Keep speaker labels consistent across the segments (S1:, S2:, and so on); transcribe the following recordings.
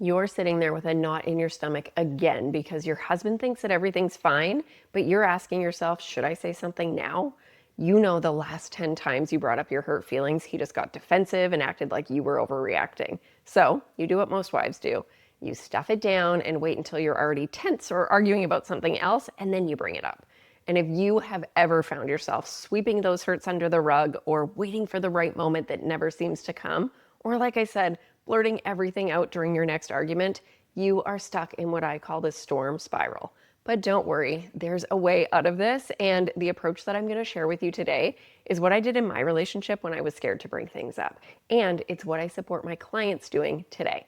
S1: You're sitting there with a knot in your stomach again because your husband thinks that everything's fine, but you're asking yourself, should I say something now? You know the last 10 times you brought up your hurt feelings, he just got defensive and acted like you were overreacting. So you do what most wives do. You stuff it down and wait until you're already tense or arguing about something else, and then you bring it up. And if you have ever found yourself sweeping those hurts under the rug or waiting for the right moment that never seems to come, or like I said, blurting everything out during your next argument, you are stuck in what I call the storm spiral. But don't worry, there's a way out of this, and the approach that I'm going to share with you today is what I did in my relationship when I was scared to bring things up, and it's what I support my clients doing today.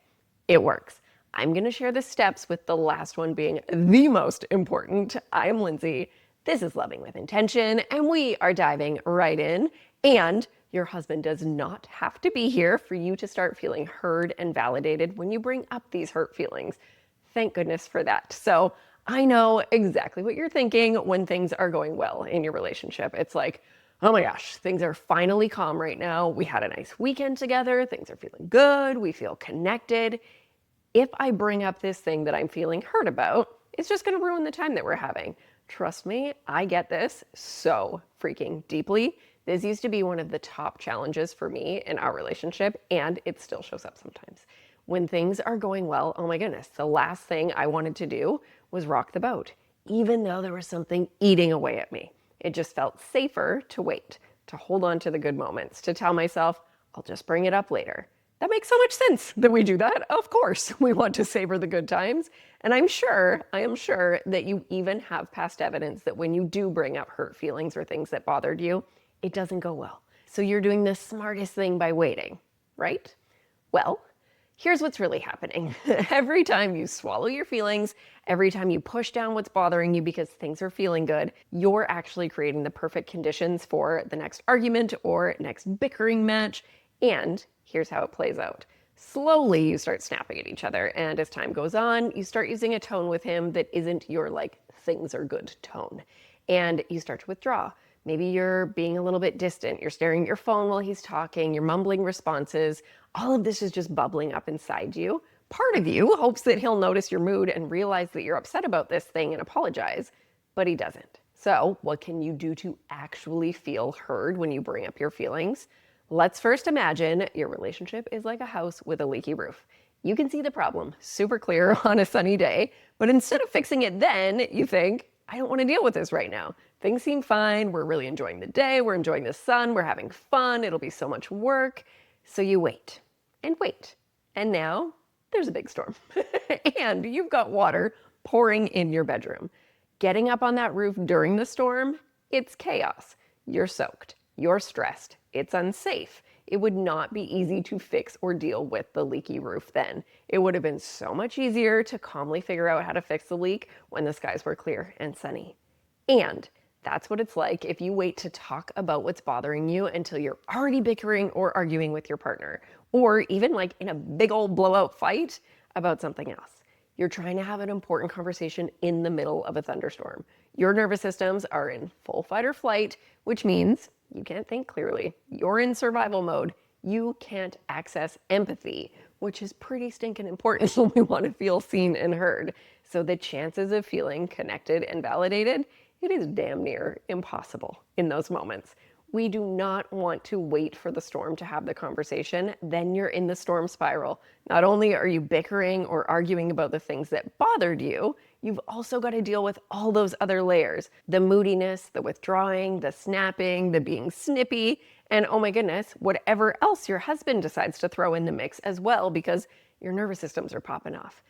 S1: It works. I'm going to share the steps, with the last one being the most important. I'm Lindsay. This is Loving with Intention, and we are diving right in. And your husband does not have to be here for you to start feeling heard and validated when you bring up these hurt feelings. Thank goodness for that. So I know exactly what you're thinking when things are going well in your relationship. It's like, oh my gosh, things are finally calm right now. We had a nice weekend together. Things are feeling good. We feel connected. If I bring up this thing that I'm feeling hurt about, it's just going to ruin the time that we're having. Trust me, I get this so freaking deeply. This used to be one of the top challenges for me in our relationship, and it still shows up sometimes. When things are going well, oh my goodness, the last thing I wanted to do was rock the boat, even though there was something eating away at me. It just felt safer to wait, to hold on to the good moments, to tell myself, I'll just bring it up later. That makes so much sense that we do that. Of course, we want to savor the good times. And I am sure that you even have past evidence that when you do bring up hurt feelings or things that bothered you, it doesn't go well. So you're doing the smartest thing by waiting, right? Well, here's what's really happening. Every time you swallow your feelings, every time you push down what's bothering you because things are feeling good, you're actually creating the perfect conditions for the next argument or next bickering match. And here's how it plays out. Slowly, you start snapping at each other. And as time goes on, you start using a tone with him that isn't your things are good tone. And you start to withdraw. Maybe you're being a little bit distant. You're staring at your phone while he's talking. You're mumbling responses. All of this is just bubbling up inside you. Part of you hopes that he'll notice your mood and realize that you're upset about this thing and apologize, but he doesn't. So what can you do to actually feel heard when you bring up your feelings? Let's first imagine your relationship is like a house with a leaky roof. You can see the problem super clear on a sunny day, but instead of fixing it then, you think, I don't want to deal with this right now. Things seem fine. We're really enjoying the day. We're enjoying the sun. We're having fun. It'll be so much work. So you wait and wait. And now there's a big storm. And you've got water pouring in your bedroom. Getting up on that roof during the storm, it's chaos. You're soaked. You're stressed. It's unsafe. It would not be easy to fix or deal with the leaky roof then. It would have been so much easier to calmly figure out how to fix the leak when the skies were clear and sunny. And that's what it's like if you wait to talk about what's bothering you until you're already bickering or arguing with your partner, or even in a big old blowout fight about something else. You're trying to have an important conversation in the middle of a thunderstorm. Your nervous systems are in full fight or flight, which means you can't think clearly. You're in survival mode. You can't access empathy, which is pretty stinking important when we want to feel seen and heard. So the chances of feeling connected and validated, it is damn near impossible in those moments. We do not want to wait for the storm to have the conversation. Then you're in the storm spiral. Not only are you bickering or arguing about the things that bothered you, you've also got to deal with all those other layers. The moodiness, the withdrawing, the snapping, the being snippy, and oh my goodness, whatever else your husband decides to throw in the mix as well, because your nervous systems are popping off.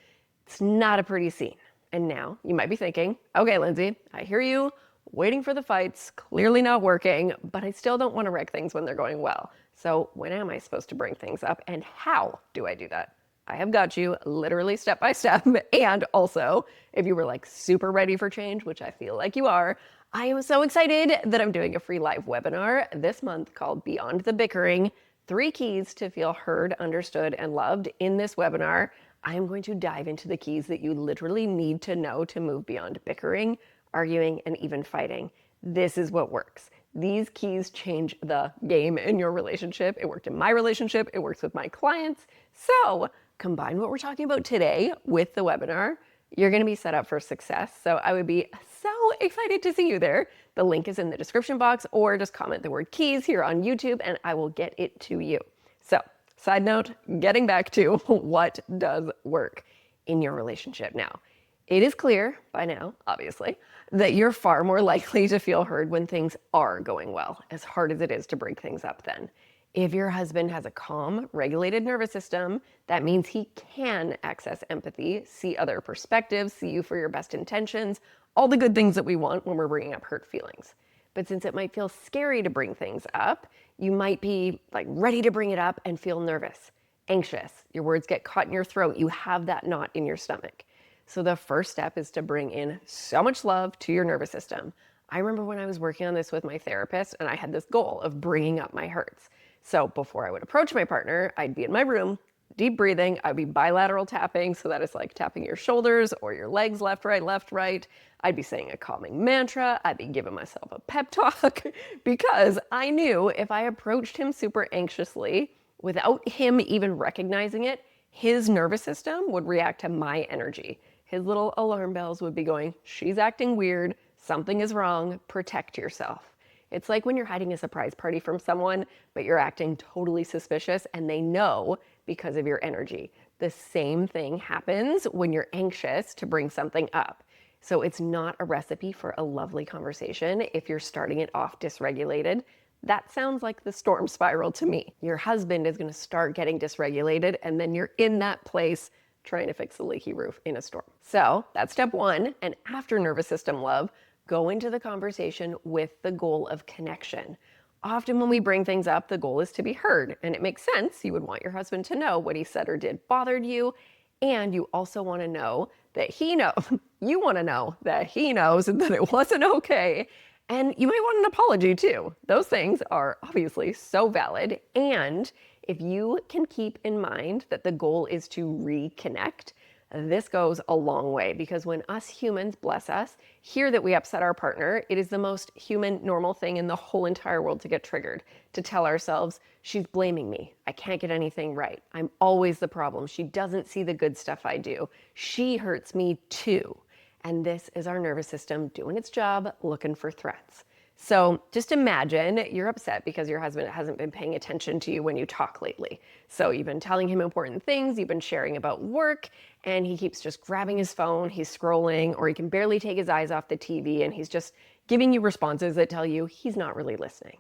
S1: It's not a pretty scene. And now you might be thinking, okay, Lindsay, I hear you. Waiting for the fights, clearly not working, but I still don't want to wreck things when they're going well. So when am I supposed to bring things up, and how do I do that? I have got you literally step by step. And also, if you were super ready for change, which I feel like you are, I am so excited that I'm doing a free live webinar this month called Beyond the Bickering, 3 Keys to Feel Heard, Understood, and Loved. In this webinar, I am going to dive into the keys that you literally need to know to move beyond bickering, arguing, and even fighting. This is what works. These keys change the game in your relationship. It worked in my relationship. It works with my clients. So combine what we're talking about today with the webinar, you're going to be set up for success. So I would be so excited to see you there. The link is in the description box, or just comment the word keys here on YouTube and I will get it to you. So, side note, getting back to what does work in your relationship now. It is clear by now, obviously, that you're far more likely to feel heard when things are going well, as hard as it is to break things up then. If your husband has a calm, regulated nervous system, that means he can access empathy, see other perspectives, see you for your best intentions, all the good things that we want when we're bringing up hurt feelings. But since it might feel scary to bring things up, you might be like ready to bring it up and feel nervous, anxious. Your words get caught in your throat. You have that knot in your stomach. So the first step is to bring in so much love to your nervous system. I remember when I was working on this with my therapist and I had this goal of bringing up my hurts. So before I would approach my partner, I'd be in my room, deep breathing. I'd be bilateral tapping, so that is like tapping your shoulders or your legs left, right. I'd be saying a calming mantra. I'd be giving myself a pep talk because I knew if I approached him super anxiously, without him even recognizing it, his nervous system would react to my energy. His little alarm bells would be going, she's acting weird, something is wrong, protect yourself. It's like when you're hiding a surprise party from someone, but you're acting totally suspicious and they know because of your energy. The same thing happens when you're anxious to bring something up. So it's not a recipe for a lovely conversation if you're starting it off dysregulated. That sounds like the storm spiral to me. Your husband is going to start getting dysregulated and then you're in that place trying to fix the leaky roof in a storm. So that's step one. And after nervous system love, go into the conversation with the goal of connection. Often when we bring things up, the goal is to be heard. And it makes sense. You would want your husband to know what he said or did bothered you. And you also want to know that he knows. You want to know that he knows that it wasn't okay. And you might want an apology too. Those things are obviously so valid. And if you can keep in mind that the goal is to reconnect, this goes a long way, because when us humans, bless us, hear that we upset our partner, it is the most human, normal thing in the whole entire world to get triggered, to tell ourselves, she's blaming me. I can't get anything right. I'm always the problem. She doesn't see the good stuff I do. She hurts me too. And this is our nervous system doing its job, looking for threats. So just imagine you're upset because your husband hasn't been paying attention to you when you talk lately. So you've been telling him important things, you've been sharing about work, and he keeps just grabbing his phone, he's scrolling, or he can barely take his eyes off the TV, and he's just giving you responses that tell you he's not really listening.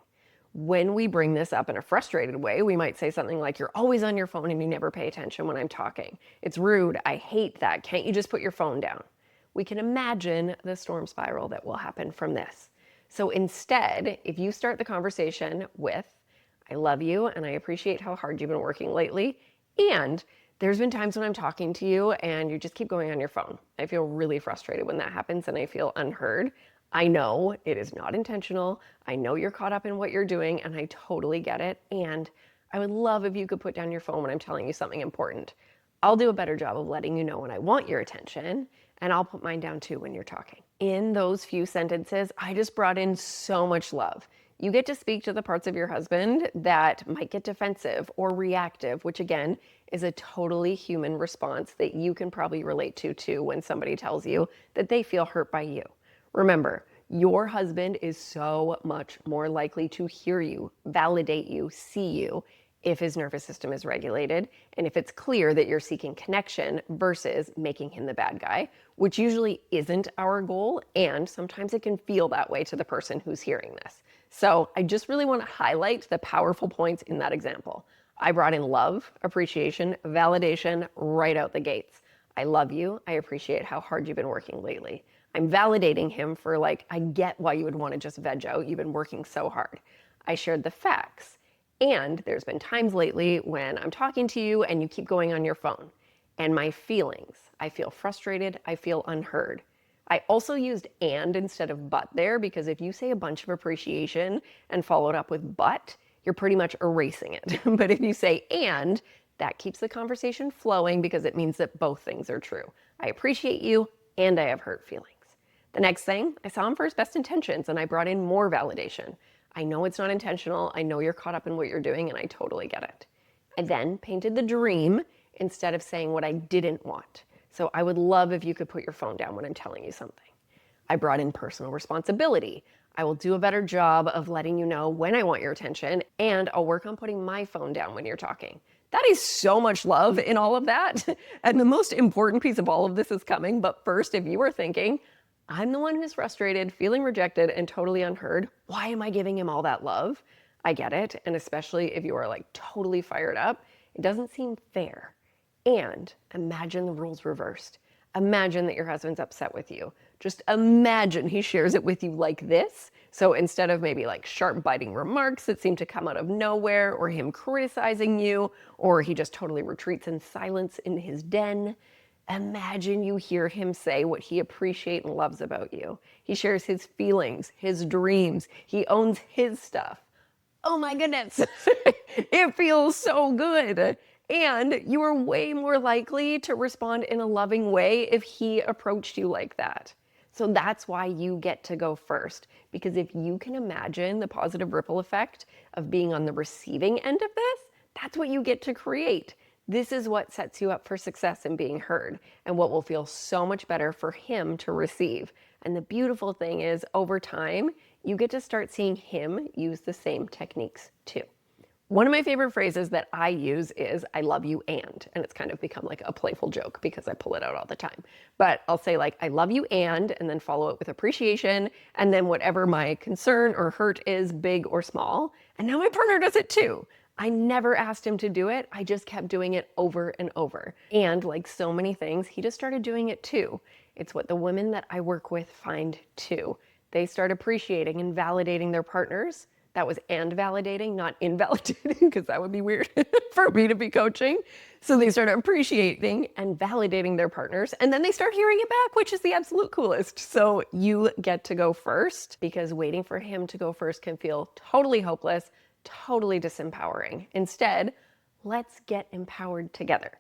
S1: When we bring this up in a frustrated way, we might say something like, you're always on your phone and you never pay attention when I'm talking. It's rude, I hate that, can't you just put your phone down? We can imagine the storm spiral that will happen from this. So instead, if you start the conversation with, I love you and I appreciate how hard you've been working lately, and there's been times when I'm talking to you and you just keep going on your phone. I feel really frustrated when that happens and I feel unheard. I know it is not intentional. I know you're caught up in what you're doing and I totally get it. And I would love if you could put down your phone when I'm telling you something important. I'll do a better job of letting you know when I want your attention, and I'll put mine down too when you're talking. In those few sentences, I just brought in so much love. You get to speak to the parts of your husband that might get defensive or reactive, which again is a totally human response that you can probably relate to too when somebody tells you that they feel hurt by you. Remember, your husband is so much more likely to hear you, validate you, see you, if his nervous system is regulated, and if it's clear that you're seeking connection versus making him the bad guy, which usually isn't our goal, and sometimes it can feel that way to the person who's hearing this. So I just really want to highlight the powerful points in that example. I brought in love, appreciation, validation right out the gates. I love you. I appreciate how hard you've been working lately. I'm validating him for I get why you would want to just veg out. You've been working so hard. I shared the facts. And there's been times lately when I'm talking to you and you keep going on your phone. And my feelings, I feel frustrated, I feel unheard. I also used and instead of but there, because if you say a bunch of appreciation and follow it up with but, you're pretty much erasing it. But if you say and, that keeps the conversation flowing because it means that both things are true. I appreciate you and I have hurt feelings. The next thing, I saw him for his best intentions and I brought in more validation. I know it's not intentional. I know you're caught up in what you're doing and I totally get it. I then painted the dream instead of saying what I didn't want. So I would love if you could put your phone down when I'm telling you something. I brought in personal responsibility. I will do a better job of letting you know when I want your attention, and I'll work on putting my phone down when you're talking. That is so much love in all of that. And the most important piece of all of this is coming. But first, if you are thinking, I'm the one who's frustrated, feeling rejected, and totally unheard, why am I giving him all that love? I get it. And especially if you are like totally fired up, it doesn't seem fair. And imagine the roles reversed. Imagine that your husband's upset with you. Just imagine he shares it with you like this. So instead of maybe like sharp biting remarks that seem to come out of nowhere, or him criticizing you, or he just totally retreats in silence in his den, imagine you hear him say what he appreciates and loves about you. He shares his feelings, his dreams. He owns his stuff. Oh my goodness, it feels so good. And you are way more likely to respond in a loving way if he approached you like that. So that's why you get to go first. Because if you can imagine the positive ripple effect of being on the receiving end of this, that's what you get to create. This is what sets you up for success in being heard, and what will feel so much better for him to receive. And the beautiful thing is, over time, you get to start seeing him use the same techniques too. One of my favorite phrases that I use is, I love you and it's kind of become like a playful joke because I pull it out all the time. But I'll say like, I love you and then follow it with appreciation, and then whatever my concern or hurt is, big or small. And now my partner does it too. I never asked him to do it. I just kept doing it over and over. And like so many things, he just started doing it too. It's what the women that I work with find too. They start appreciating and validating their partners. That was and validating, not invalidating, because that would be weird for me to be coaching. So they start appreciating and validating their partners, and then they start hearing it back, which is the absolute coolest. So you get to go first, because waiting for him to go first can feel totally hopeless, totally disempowering. Instead, let's get empowered together.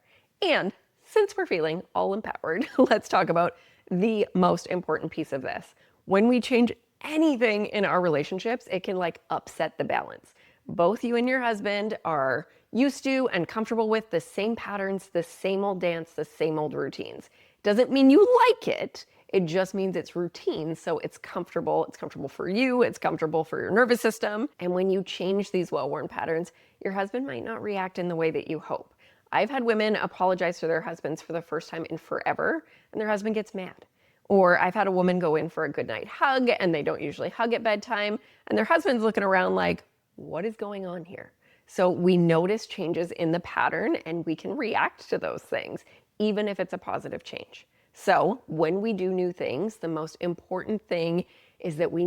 S1: And since we're feeling all empowered, let's talk about the most important piece of this. When we change anything in our relationships, it can like upset the balance. Both you and your husband are used to and comfortable with the same patterns, the same old dance, the same old routines. Doesn't mean you like it. It just means it's routine, so it's comfortable. It's comfortable for you. It's comfortable for your nervous system. And when you change these well-worn patterns, your husband might not react in the way that you hope. I've had women apologize to their husbands for the first time in forever, and their husband gets mad. Or I've had a woman go in for a goodnight hug, and they don't usually hug at bedtime, and their husband's looking around like, what is going on here? So we notice changes in the pattern, and we can react to those things, even if it's a positive change. So when we do new things, the most important thing is that we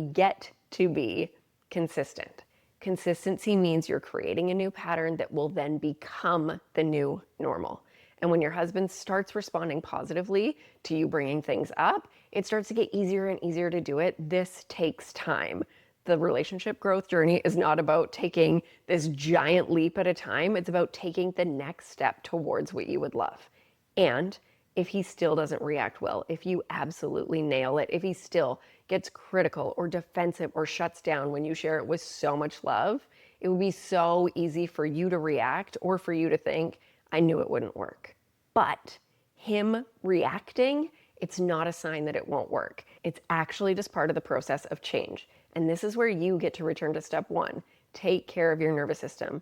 S1: get to be consistent. Consistency means you're creating a new pattern that will then become the new normal. And when your husband starts responding positively to you bringing things up, it starts to get easier and easier to do it. This takes time. The relationship growth journey is not about taking this giant leap at a time. It's about taking the next step towards what you would love. And if he still doesn't react well, if you absolutely nail it, if he still gets critical or defensive or shuts down when you share it with so much love, it would be so easy for you to react, or for you to think, I knew it wouldn't work. But him reacting, it's not a sign that it won't work. It's actually just part of the process of change. And this is where you get to return to step one. Take care of your nervous system.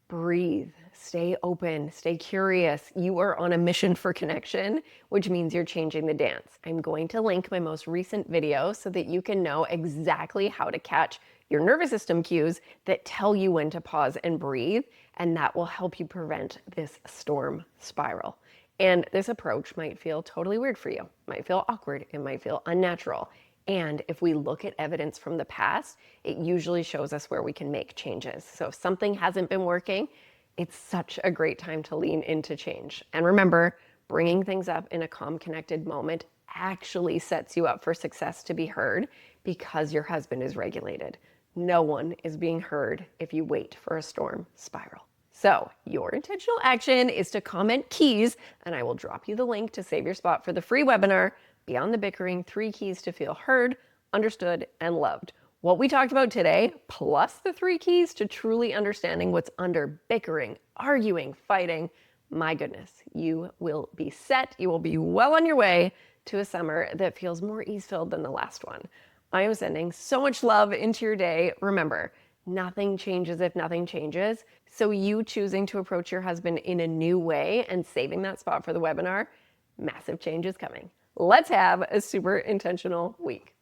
S1: Breathe, stay open, stay curious. You are on a mission for connection, which means you're changing the dance. I'm going to link my most recent video so that you can know exactly how to catch your nervous system cues that tell you when to pause and breathe, and that will help you prevent this storm spiral. And this approach might feel totally weird for you, might feel awkward, it might feel unnatural. And if we look at evidence from the past, it usually shows us where we can make changes. So if something hasn't been working, it's such a great time to lean into change. And remember, bringing things up in a calm, connected moment actually sets you up for success to be heard, because your husband is regulated. No one is being heard if you wait for a storm spiral. So your intentional action is to comment keys, and I will drop you the link to save your spot for the free webinar, Beyond the Bickering, 3 Keys to Feel Heard, Understood, and Loved. What we talked about today, plus the 3 keys to truly understanding what's under bickering, arguing, fighting, my goodness, you will be set. You will be well on your way to a summer that feels more ease-filled than the last one. I am sending so much love into your day. Remember, nothing changes if nothing changes. So you choosing to approach your husband in a new way and saving that spot for the webinar, massive change is coming. Let's have a super intentional week.